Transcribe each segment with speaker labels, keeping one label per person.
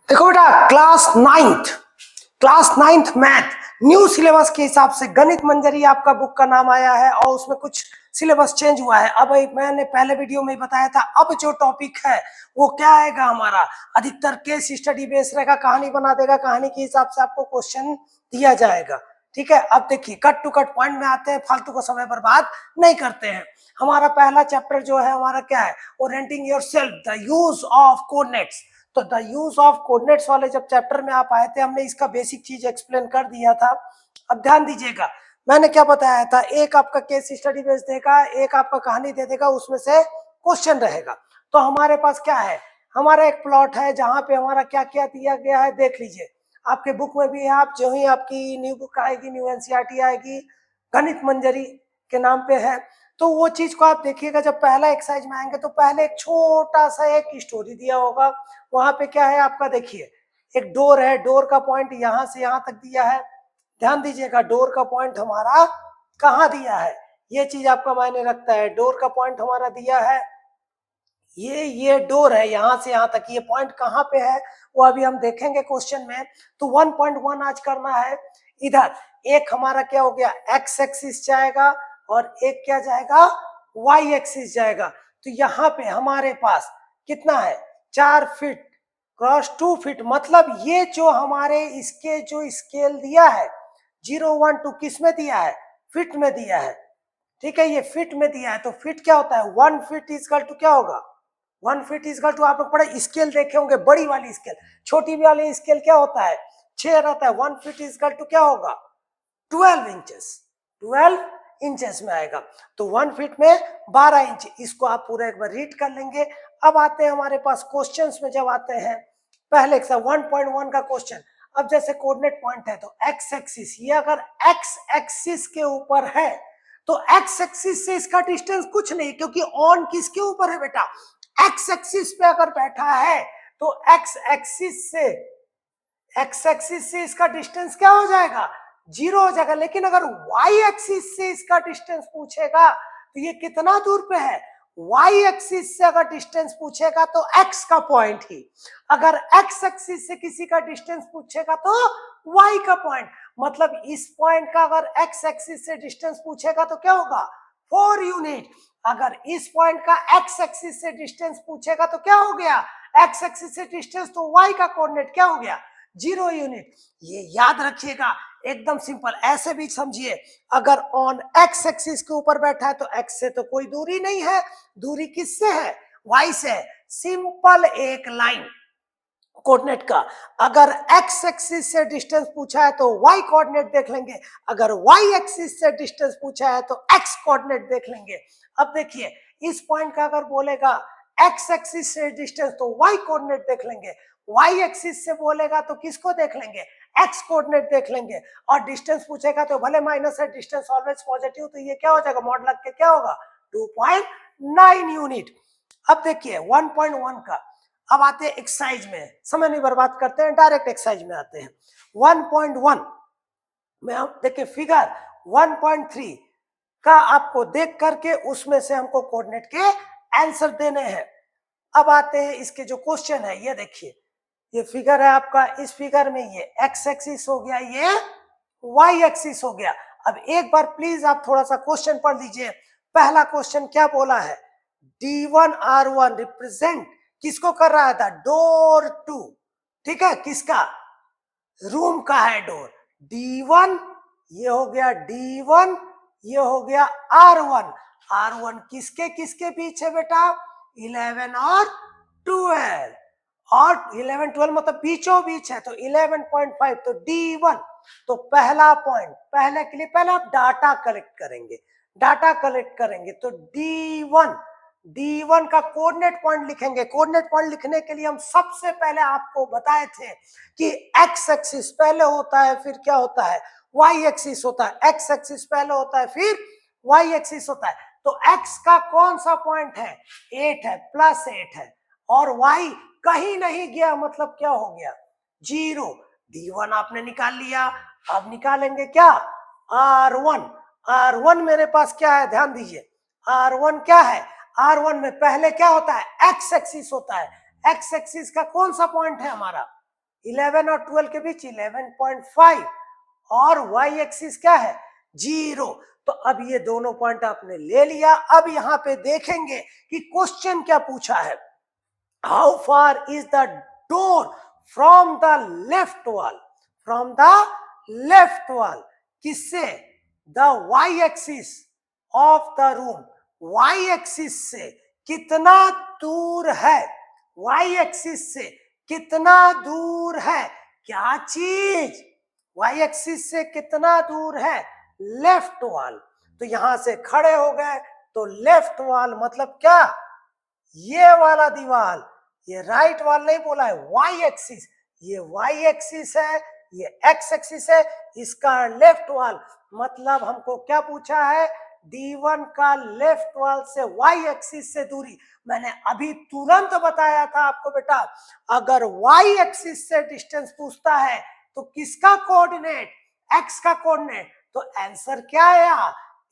Speaker 1: देखो बेटा, class ninth math new syllabus के हिसाब से गणित मंजरी आपका बुक का नाम आया है और उसमें कुछ सिलेबस चेंज हुआ है। अब मैंने पहले वीडियो में बताया था, अब जो टॉपिक है वो क्या आएगा हमारा, अधिकतर केस स्टडी बेस रहेगा, कहानी बना देगा, कहानी के हिसाब से आपको क्वेश्चन दिया जाएगा। ठीक है, अब देखिए कट टू कट पॉइंट में आते हैं, फालतू का समय बर्बाद नहीं करते हैं। हमारा पहला चैप्टर जो है हमारा क्या है, orienting yourself, the use of coordinates. तो द यूज ऑफ कोऑर्डिनेट्स वाले जब चैप्टर में आप आए थे, हमने इसका बेसिक चीज एक्सप्लेन कर दिया था। अब ध्यान दीजिएगा, मैंने क्या बताया था, एक आपका केस स्टडी बेस देगा, एक आपका कहानी दे देगा, उसमें से क्वेश्चन रहेगा। तो हमारे पास क्या है, हमारा एक प्लॉट है जहां पे हमारा क्या क्या दिया गया है, देख लीजिए आपके बुक में भी है। आप जो ही आपकी न्यू बुक आएगी, न्यू एनसीईआरटी आएगी, गणित मंजरी के नाम पे है, तो वो चीज को आप देखिएगा। जब पहला एक्सरसाइज में आएंगे तो पहले एक छोटा सा एक स्टोरी दिया होगा। वहां पे क्या है आपका, देखिए एक डोर है, डोर का पॉइंट यहां से यहां तक दिया है। ध्यान दीजिएगा, डोर का पॉइंट हमारा कहाँ दिया है, ये चीज आपका मायने रखता है। डोर का पॉइंट हमारा दिया है, ये डोर है, यहां से यहां तक। ये पॉइंट कहाँ पे है वो अभी हम देखेंगे क्वेश्चन में। तो 1.1 आज करना है। इधर एक हमारा क्या हो गया, एक्स एक्सिस जाएगा और एक क्या जाएगा, वाई एक्सिस जाएगा। तो यहाँ पे हमारे पास कितना है, 4 फीट क्रॉस 2 फीट। मतलब ये जो हमारे इसके जो स्केल दिया है 0, 1, 2 किस में दिया है, फिट में दिया है। ठीक है, ये फिट में दिया है। तो फिट क्या होता है, 1 फीट इजकल टू क्या होगा, 1 फीट इजकल टू, आप लोग बड़े स्केल देखे होंगे, बड़ी वाली स्केल, छोटी वाली स्केल क्या होता है, 6 रहता है। 1 फीट इजकल टू क्या होगा, 12 इंचेस, 12 इंचेस में आएगा। तो 1 फीट में 12 इंच। इसको आप पूरा एक बार रीड कर लेंगे। अब आते हैं हमारे पास क्वेश्चंस में, जब आते हैं पहले 1.1 का क्वेश्चन। अब जैसे कोऑर्डिनेट पॉइंट है तो एक्स एक्सिस, ये अगर एक्स एक्सिस के ऊपर है तो एक्स एक्सिस से इसका डिस्टेंस कुछ नहीं, क्योंकि ऑन किसके ऊपर है बेटा, एक्स एक्सिस पे अगर बैठा है तो एक्स एक्सिस से इसका डिस्टेंस क्या हो जाएगा, 0 हो जाएगा। लेकिन अगर वाई एक्सिस से इसका डिस्टेंस पूछेगा तो ये कितना दूर पे है, वाई एक्सिस से अगर डिस्टेंस पूछेगा तो एक्स का पॉइंट ही, अगर एक्स एक्सिस से किसी का डिस्टेंस पूछेगा तो वाई का पॉइंट। मतलब इस पॉइंट का अगर एक्स एक्सिस से डिस्टेंस पूछेगा तो क्या होगा, 4 यूनिट। अगर इस पॉइंट का एक्स एक्सिस से डिस्टेंस पूछेगा तो क्या हो गया, एक्स एक्सिस से डिस्टेंस, तो वाई का कोऑर्डिनेट क्या हो गया, 0 यूनिट। ये याद रखिएगा, एकदम सिंपल। ऐसे भी समझिए, अगर ऑन एक्स एक्सिस के ऊपर बैठा है तो एक्स से तो कोई दूरी नहीं है, दूरी किससे है, वाई से है। सिंपल एक लाइन कोऑर्डिनेट का, अगर एक्स एक्सिस से डिस्टेंस पूछा है तो वाई कोऑर्डिनेट देख लेंगे, अगर वाई एक्सिस से डिस्टेंस पूछा है तो एक्स कोऑर्डिनेट देख लेंगे। अब देखिए, इस पॉइंट का अगर बोलेगा एक्स एक्सिस से डिस्टेंस तो वाई कोऑर्डिनेट देख लेंगे, वाई एक्सिस से बोलेगा तो किसको देख लेंगे, एक्स कोऑर्डिनेट देख लेंगे। और डिस्टेंस पूछेगा तो भले माइनस है, डिस्टेंस ऑलवेज पॉजिटिव, तो ये क्या हो जाएगा, मॉड लग के क्या होगा, 2.9 यूनिट। अब देखिए 1.1 का, अब आते हैं एक्सरसाइज में, समय नहीं बर्बाद करते हैं, डायरेक्ट एक्सरसाइज में आते हैं। 1.1 में हम देखिए फिगर 1.3 का आपको देख करके उसमें से हमको कोऑर्डिनेट के आंसर देने हैं। अब आते हैं इसके जो क्वेश्चन है, ये देखिए, ये फिगर है आपका, इस फिगर में ये एक्स एक्सिस हो गया, ये वाई एक्सिस हो गया। अब एक बार प्लीज आप थोड़ा सा क्वेश्चन पढ़ लीजिए। पहला क्वेश्चन क्या बोला है, D1R1 रिप्रेजेंट किसको कर रहा था, डोर टू। ठीक है, किसका, रूम का है डोर, D1 ये हो गया, D1 ये हो गया, R1 R1 किसके किसके बीच है बेटा, 11 और 12, और 11 12 मतलब बीचों बीच है, तो 11.5, तो D1। तो पहला पॉइंट, पहले के लिए पहले आप डाटा कलेक्ट करेंगे, डाटा कलेक्ट करेंगे तो D1 का कोऑर्डिनेट पॉइंट लिखेंगे। कोऑर्डिनेट पॉइंट लिखने के लिए हम सबसे पहले आपको बताए थे कि एक्स एक्सिस पहले होता है, फिर क्या होता है, वाई एक्सिस होता है। एक्स एक्सिस पहले होता है, फिर वाई एक्सिस होता है। तो एक्स का कौन सा पॉइंट है, 8 है, +8 है, और वाई कहीं नहीं गया, मतलब क्या हो गया, 0। D1 आपने निकाल लिया। अब निकालेंगे क्या, R1 मेरे पास क्या है, ध्यान दीजिए, R1 क्या है, R1 में पहले क्या होता है, एक्स एक्सिस होता है। एक्स एक्सिस का कौन सा पॉइंट है हमारा, 11 और 12 के बीच 11.5 और y एक्सिस क्या है 0। तो अब ये दोनों पॉइंट आपने ले लिया। अब यहाँ पे देखेंगे कि क्वेश्चन क्या पूछा है। How far is the door from the left wall, from the left wall, किससे, the y axis of the room, y axis से कितना दूर है, y एक्सिस से कितना दूर है, क्या चीज, y एक्सिस से कितना दूर है, लेफ्ट वॉल। तो यहां से खड़े हो गए तो लेफ्ट वॉल मतलब क्या, ये वाला दीवार, ये राइट वॉल नहीं बोला है, y एक्सिस, ये y एक्सिस है, ये x एक्सिस है, इसका लेफ्ट वॉल मतलब हमको क्या पूछा है, D1 का लेफ्ट वॉल से y एक्सिस से दूरी। मैंने अभी तुरंत बताया था आपको बेटा, अगर y एक्सिस से डिस्टेंस पूछता है तो किसका कोऑर्डिनेट, x का कोऑर्डिनेट, तो आंसर क्या आया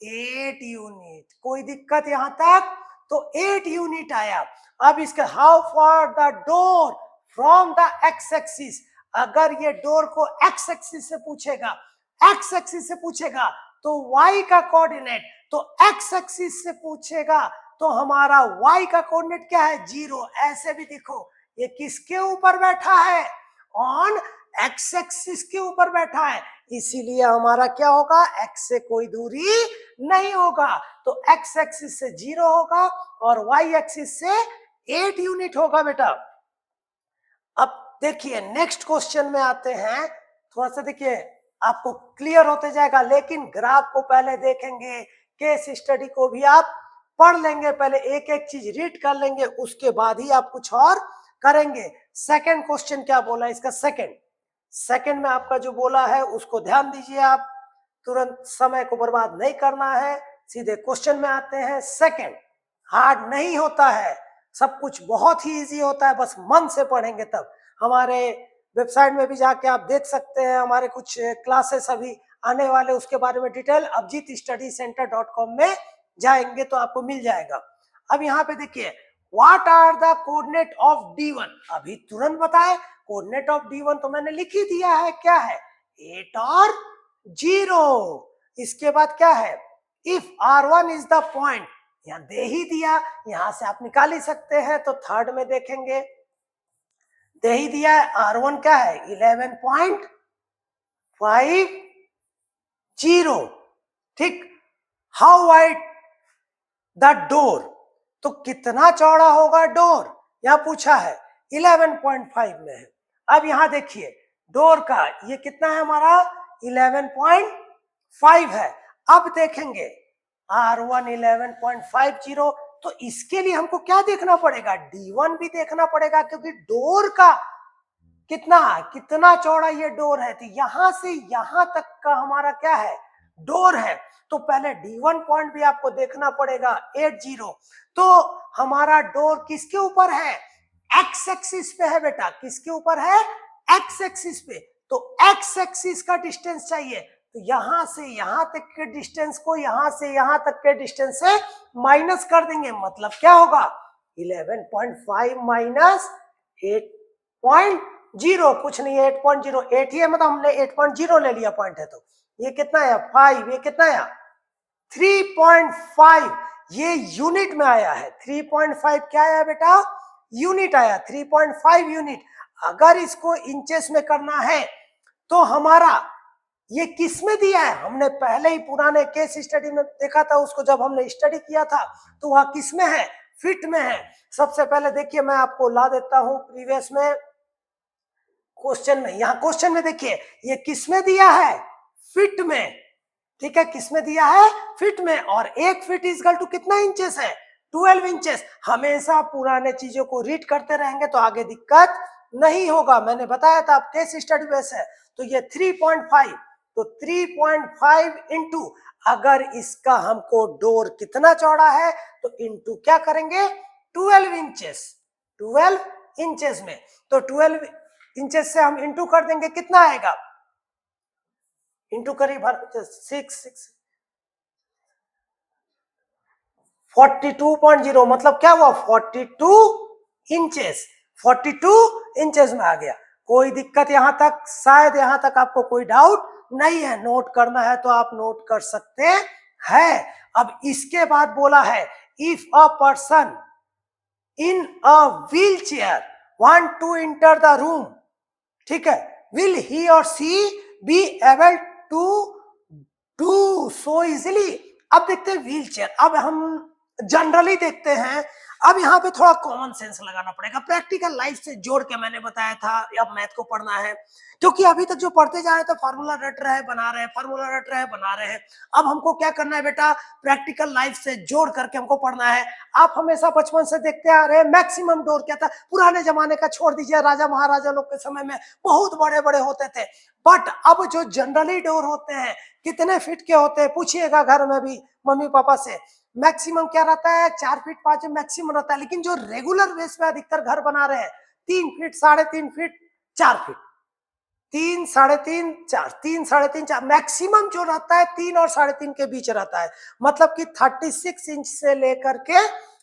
Speaker 1: 8 यूनिट। कोई दिक्कत यहां तक, तो 8 यूनिट आया। अब इसका how far the door from the x axis, अगर ये डोर को एक्स एक्सिस से पूछेगा, एक्स एक्सिस से पूछेगा तो y का कोऑर्डिनेट, तो x एक्सिस से पूछेगा तो हमारा y का कोऑर्डिनेट क्या है 0। ऐसे भी देखो ये किसके ऊपर बैठा है, ऑन x एक्सिस के ऊपर बैठा है, इसीलिए हमारा क्या होगा, x से कोई दूरी नहीं होगा, तो x एक्सिस से 0 होगा और y एक्सिस से 8 यूनिट होगा बेटा। अब देखिए नेक्स्ट क्वेश्चन में आते हैं, थोड़ा सा देखिए आपको क्लियर होते जाएगा, लेकिन ग्राफ को पहले देखेंगे, केस स्टडी को भी आप पढ़ लेंगे, पहले एक एक चीज रीड कर लेंगे, उसके बाद ही आप कुछ और करेंगे। सेकंड क्वेश्चन क्या बोला इसका, सेकंड में आपका जो बोला है उसको ध्यान दीजिए आप, तुरंत समय को बर्बाद नहीं करना है, सीधे क्वेश्चन में आते हैं। सेकंड हार्ड नहीं होता है, सब कुछ बहुत ही इजी होता है, बस मन से पढ़ेंगे तब। हमारे वेबसाइट में भी जाके आप देख सकते हैं, हमारे कुछ क्लासेस अभी आने वाले, उसके बारे में डिटेल abjitstudycenter.com में जाएंगे तो आपको मिल जाएगा। अब यहाँ पे देखिए what are the coordinate of D1, अभी तुरंत बताए कोऑर्डिनेट ऑफ D1 तो मैंने लिख ही दिया है, क्या है 8 और 0। इसके बाद क्या है, if R1 is the point, यहां दे ही दिया, यहां से आप निकाल ही सकते हैं, तो थर्ड में देखेंगे दे ही दिया है, R1 क्या है 11.50, ठीक। हाउ वाइड द डोर, तो कितना चौड़ा होगा डोर, यहां पूछा है 11.5 में है। अब यहां देखिए डोर का ये कितना है हमारा 11.5 है। अब देखेंगे R1 11.50, तो इसके लिए हमको क्या देखना पड़ेगा, D1 भी देखना पड़ेगा, क्योंकि डोर का कितना चौड़ा ये डोर है, तो यहां से यहां तक का हमारा क्या है डोर है, तो पहले D1 पॉइंट भी आपको देखना पड़ेगा 80। तो हमारा डोर किसके ऊपर है, एक्स एक्सिस पे है बेटा, किसके ऊपर है एक्स एक्सिस पे, तो एक्स एक्सिस का डिस्टेंस चाहिए, तो यहां से यहां तक के डिस्टेंस को यहां से यहां तक के डिस्टेंस से माइनस कर देंगे, मतलब क्या होगा 11.5 माइनस 8.0, कुछ नहीं है 8.0, 8 ही है, मतलब हमने 8.0 ले लिया पॉइंट है, तो ये कितना है 5, ये कितना है 3.5, ये यूनिट में आया है, 3.5 क्या आया बेटा यूनिट आया, 3.5 यूनिट। अगर इसको इंचेस में करना है तो हमारा ये किस में दिया है, हमने पहले ही पुराने केस स्टडी में देखा था, उसको जब हमने स्टडी किया था तो वह किस में है, फिट में है। सबसे पहले देखिए मैं आपको ला देता हूं प्रीवियस में, क्वेश्चन में, यहां क्वेश्चन में देखिए ये किस में दिया है, फिट में, ठीक है, किस में दिया है फिट में, और 1 फीट इक्वल टू कितना इंचेस है 12 इंचेस। हमेशा पुराने चीजों को रीड करते रहेंगे तो आगे दिक्कत नहीं होगा, मैंने बताया था आप केस स्टडी बेस है। तो ये 3.5, तो 3.5 इंटू, अगर इसका हमको डोर कितना चौड़ा है तो इंटू क्या करेंगे 12 इंचेस, 12 इंचेस में, तो 12 इंचेस से हम इंटू कर देंगे, कितना आएगा इंटू करीब 42.0, मतलब क्या हुआ 42 इंचेस, 42 इंचेस में आ गया। कोई दिक्कत यहाँ तक? शायद यहाँ तक आपको कोई डाउट नहीं है। नोट करना है तो आप नोट कर सकते हैं। अब इसके बाद बोला है if a person in a wheel chair want to enter the room, ठीक है, will he or she be able to do so easily. अब देखते हैं व्हील चेयर। अब हम जनरली देखते हैं, अब यहाँ पे थोड़ा कॉमन सेंस लगाना पड़ेगा। प्रैक्टिकल लाइफ से जोड़ के मैंने बताया था अब मैथ को पढ़ना है, क्योंकि अभी तक जो पढ़ते जा रहे हैं तो फार्मूला रट रहे हैं बना रहे हैं, फार्मूला रट रहे हैं बना रहे हैं। अब हमको क्या करना है बेटा, प्रैक्टिकल लाइफ से जोड़ करके हमको पढ़ना है। आप हमेशा बचपन से देखते आ रहे हैं मैक्सिमम डोर क्या था, पुराने जमाने का छोड़ दीजिए, राजा महाराजा लोग के समय में बहुत बड़े बड़े होते थे। बट अब जो जनरली डोर होते हैं कितने फीट के होते हैं, पूछिएगा घर में भी मम्मी पापा से। मैक्सिमम क्या रहता है, 4 फीट 5 मैक्सिमम रहता है। लेकिन जो रेगुलर बेस पे अधिकतर घर बना रहे हैं 3 फीट 3.5 फीट 4 फीट, 3 3.5 4, 3 3.5 4, मैक्सिमम जो रहता है 3 और 3.5 के बीच रहता है। मतलब कि 36 इंच से लेकर के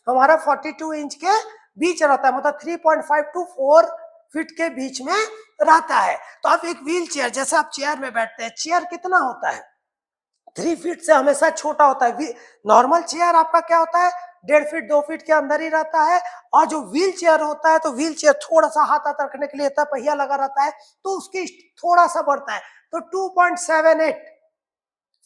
Speaker 1: हमारा 42 इंच के बीच रहता है, मतलब 3.5 to 4 फीट के बीच में रहता है। तो अब एक व्हील चेयर, जैसे आप चेयर में बैठते हैं, चेयर कितना होता है, 3 फीट से हमेशा छोटा होता है। नॉर्मल चेयर आपका क्या होता है, 1.5 फीट 2 फीट के अंदर ही रहता है। और जो व्हील चेयर होता है तो व्हील चेयर थोड़ा सा हाथ हाथ रखने के लिए इतना पहिया लगा रहता है, तो उसकी थोड़ा सा बढ़ता है, तो 2.78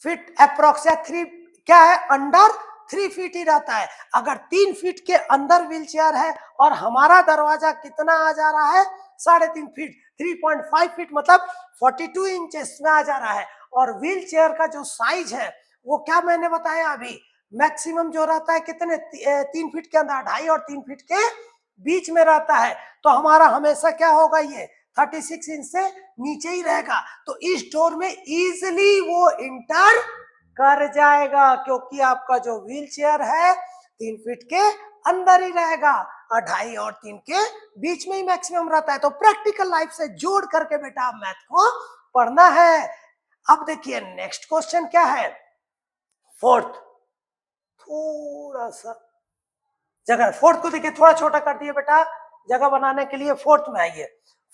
Speaker 1: फीट अप्रोक्स या 3 क्या है, अंडर 3 फीट ही रहता है। अगर 3 फीट के अंदर व्हील चेयर है और हमारा दरवाजा कितना आ जा रहा है, 3.5 फीट, 3.5 फीट मतलब 42 इंचेस में आ जा रहा है। और व्हील चेयर का जो साइज है वो क्या मैंने बताया अभी, मैक्सिमम जो रहता है कितने, 3 फीट के अंदर, 2.5 और 3 फीट के बीच में रहता है। तो हमारा हमेशा क्या होगा, ये 36 इंच से नीचे ही रहेगा। तो इस डोर में इजिली वो इंटर कर जाएगा, क्योंकि आपका जो व्हील चेयर है 3 फीट के अंदर ही रहेगा और 2.5 और 3 के बीच में ही मैक्सिमम रहता है। तो प्रैक्टिकल लाइफ से जोड़ करके बेटा मैथ को पढ़ना है। अब देखिए नेक्स्ट क्वेश्चन क्या है, फोर्थ, थोड़ा सा जगह, फोर्थ को देखिए थोड़ा छोटा कर दिए बेटा जगह बनाने के लिए। फोर्थ में आइए,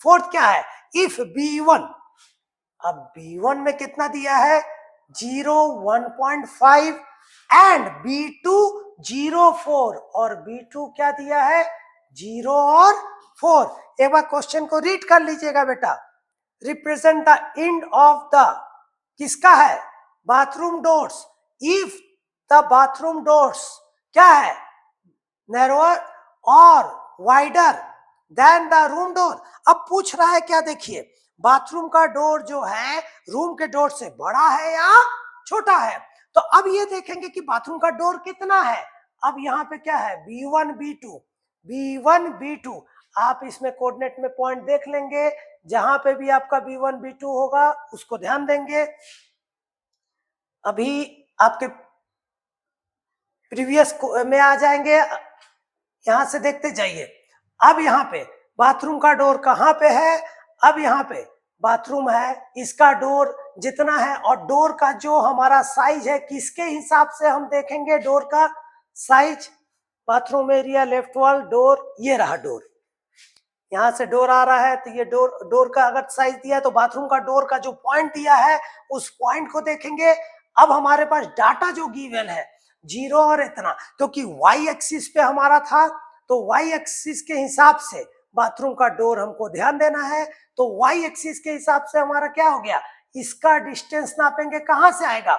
Speaker 1: फोर्थ क्या है, इफ B1, अब B1 में कितना दिया है, 0 1.5 एंड B2 0 4, और B2 क्या दिया है, 0 और 4। एक बार क्वेश्चन को रीड कर लीजिएगा बेटा। Represent the end of the, किसका है, bathroom doors, if the bathroom doors क्या है, नैरोअर और wider than the room door. अब पूछ रहा है क्या, देखिए बाथरूम का डोर जो है रूम के डोर से बड़ा है या छोटा है। तो अब ये देखेंगे कि बाथरूम का डोर कितना है। अब यहाँ पे क्या है, B1 B2, B1 B2, आप इसमें कोऑर्डिनेट में पॉइंट देख लेंगे, जहां पे भी आपका B1 B2 होगा उसको ध्यान देंगे। अभी आपके प्रीवियस में आ जाएंगे, यहां से देखते जाइए। अब यहाँ पे बाथरूम का डोर कहाँ पे है, अब यहाँ पे बाथरूम है, इसका डोर जितना है, और डोर का जो हमारा साइज है किसके हिसाब से हम देखेंगे डोर का size, bathroom area left wall door, ये रहा डोर, यहाँ से डोर आ रहा है तो ये डोर का अगर साइज दिया है तो बाथरूम का डोर का जो पॉइंट दिया है उस पॉइंट को देखेंगे। अब हमारे पास डाटा जो गिवन है 0 और इतना, क्योंकि वाई एक्सिस पे हमारा था, तो वाई एक्सिस के हिसाब से बाथरूम का डोर हमको ध्यान देना है। तो वाई एक्सिस के हिसाब से हमारा क्या हो गया, इसका डिस्टेंस नापेंगे, कहां से आएगा,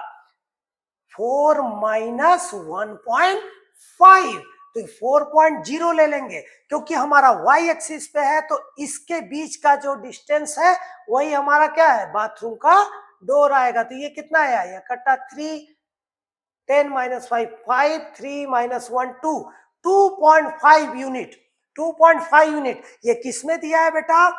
Speaker 1: 4 माइनस 1.5, तो 4.0 ले लेंगे, क्योंकि हमारा y एक्सिस पे है, तो इसके बीच का जो डिस्टेंस है वही हमारा क्या है, बाथरूम का डोर आएगा। तो ये कितना आया, ये कट्टा 3, 10 माइनस 5 5, 3 माइनस 1 2, 2.5 यूनिट, 2.5 यूनिट। ये किस में दिया है बेटा,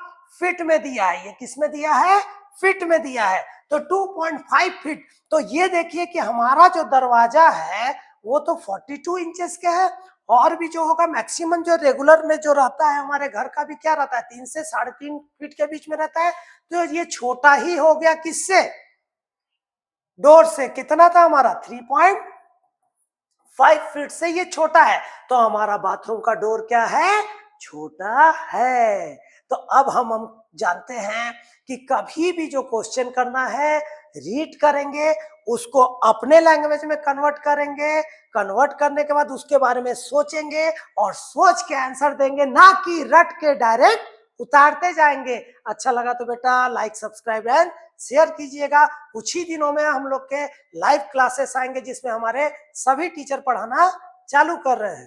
Speaker 1: फिट में दिया है, ये किस में दिया है, फिट में दिया है। तो 2.5 फीट। तो ये देखिए कि हमारा जो दरवाजा है वो तो 42 इंचेस के है, और भी जो होगा मैक्सिमम जो रेगुलर में जो रहता है हमारे घर का भी क्या रहता है, 3 से 3.5 फीट के बीच में रहता है। तो ये छोटा ही हो गया किससे, डोर से। कितना था हमारा, 3.5 फीट से ये छोटा है, तो हमारा बाथरूम का डोर क्या है, छोटा है। तो अब हम जानते हैं कि कभी भी जो क्वेश्चन करना है रीड करेंगे, उसको अपने लैंग्वेज में कन्वर्ट करेंगे, कन्वर्ट करने के बाद उसके बारे में सोचेंगे और सोच के आंसर देंगे, ना कि रट के डायरेक्ट उतारते जाएंगे। अच्छा लगा तो बेटा लाइक सब्सक्राइब एंड शेयर कीजिएगा। कुछ ही दिनों में हम लोग के लाइव क्लासेस आएंगे जिसमें हमारे सभी टीचर पढ़ाना चालू कर रहे हैं।